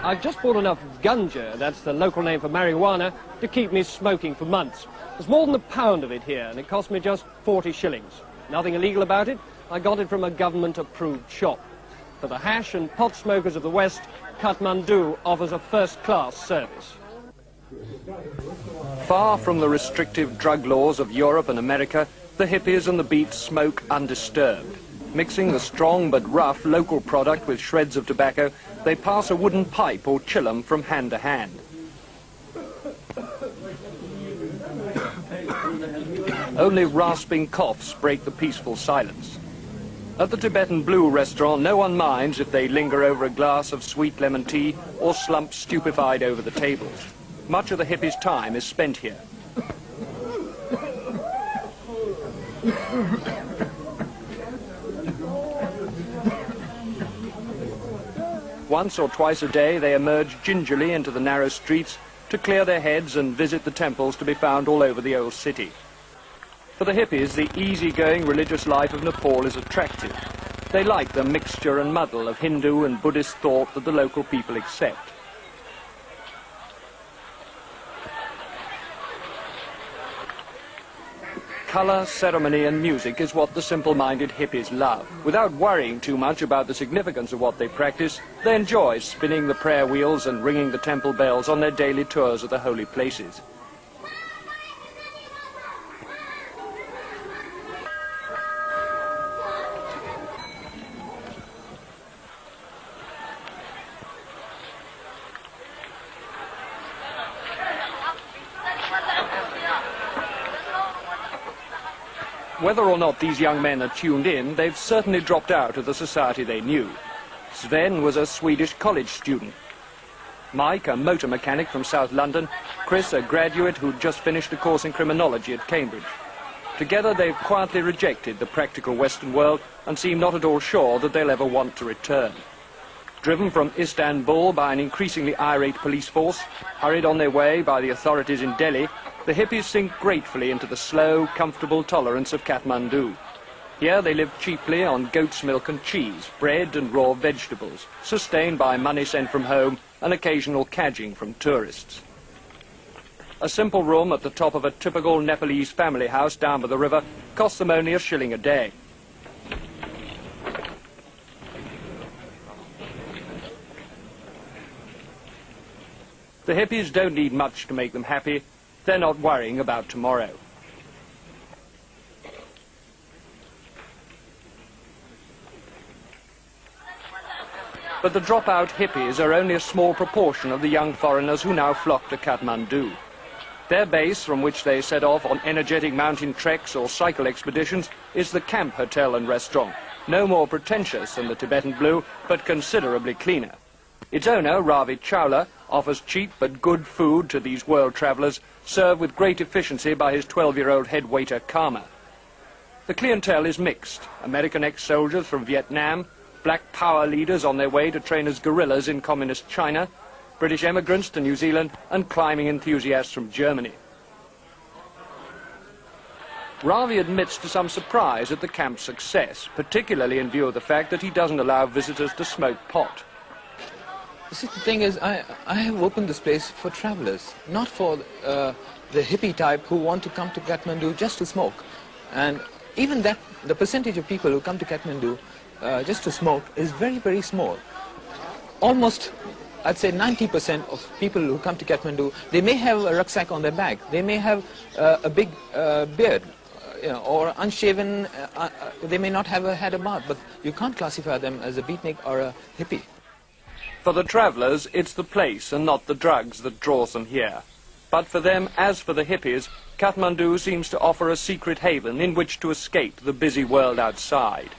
I've just bought enough ganja, that's the local name for marijuana, to keep me smoking for months. There's more than a pound of it here, and it cost me just 40 shillings. Nothing illegal about it. I got it from a government-approved shop. For the hash and pot smokers of the West, Kathmandu offers a first-class service. Far from the restrictive drug laws of Europe and America, the hippies and the beats smoke undisturbed. Mixing the strong but rough local product with shreds of tobacco, they pass a wooden pipe or chillum from hand to hand. Only rasping coughs break the peaceful silence. At the Tibetan Blue restaurant, no one minds if they linger over a glass of sweet lemon tea or slump stupefied over the tables. Much of the hippies' time is spent here. Once or twice a day, they emerge gingerly into the narrow streets to clear their heads and visit the temples to be found all over the old city. For the hippies, the easygoing religious life of Nepal is attractive. They like the mixture and muddle of Hindu and Buddhist thought that the local people accept. Colour, ceremony and music is what the simple-minded hippies love. Without worrying too much about the significance of what they practice, they enjoy spinning the prayer wheels and ringing the temple bells on their daily tours of the holy places. Whether or not these young men are tuned in, they've certainly dropped out of the society they knew. Sven was a Swedish college student. Mike, a motor mechanic from South London. Chris, a graduate who'd just finished a course in criminology at Cambridge. Together, they've quietly rejected the practical Western world and seem not at all sure that they'll ever want to return. Driven from Istanbul by an increasingly irate police force, hurried on their way by the authorities in Delhi, the hippies sink gratefully into the slow, comfortable tolerance of Kathmandu. Here they live cheaply on goat's milk and cheese, bread and raw vegetables, sustained by money sent from home and occasional cadging from tourists. A simple room at the top of a typical Nepalese family house down by the river costs them only $1 a day. The hippies don't need much to make them happy. They're not worrying about tomorrow. But the dropout hippies are only a small proportion of the young foreigners who now flock to Kathmandu. Their base, from which they set off on energetic mountain treks or cycle expeditions, is the camp hotel and restaurant, no more pretentious than the Tibetan Blue, but considerably cleaner. Its owner, Ravi Chawla, offers cheap but good food to these world travellers, served with great efficiency by his 12-year-old head waiter, Karma. The clientele is mixed. American ex-soldiers from Vietnam, black power leaders on their way to train as guerrillas in communist China, British emigrants to New Zealand, and climbing enthusiasts from Germany. Ravi admits to some surprise at the camp's success, particularly in view of the fact that he doesn't allow visitors to smoke pot. See, the thing is, I have opened this place for travelers, not for the hippie type who want to come to Kathmandu just to smoke. And even that, the percentage of people who come to Kathmandu just to smoke is very, very small. Almost, I'd say 90% of people who come to Kathmandu, they may have a rucksack on their back, they may have a big beard, or unshaven, they may not have had a bath, but you can't classify them as a beatnik or a hippie. For the travellers, it's the place and not the drugs that draws them here. But for them, as for the hippies, Kathmandu seems to offer a secret haven in which to escape the busy world outside.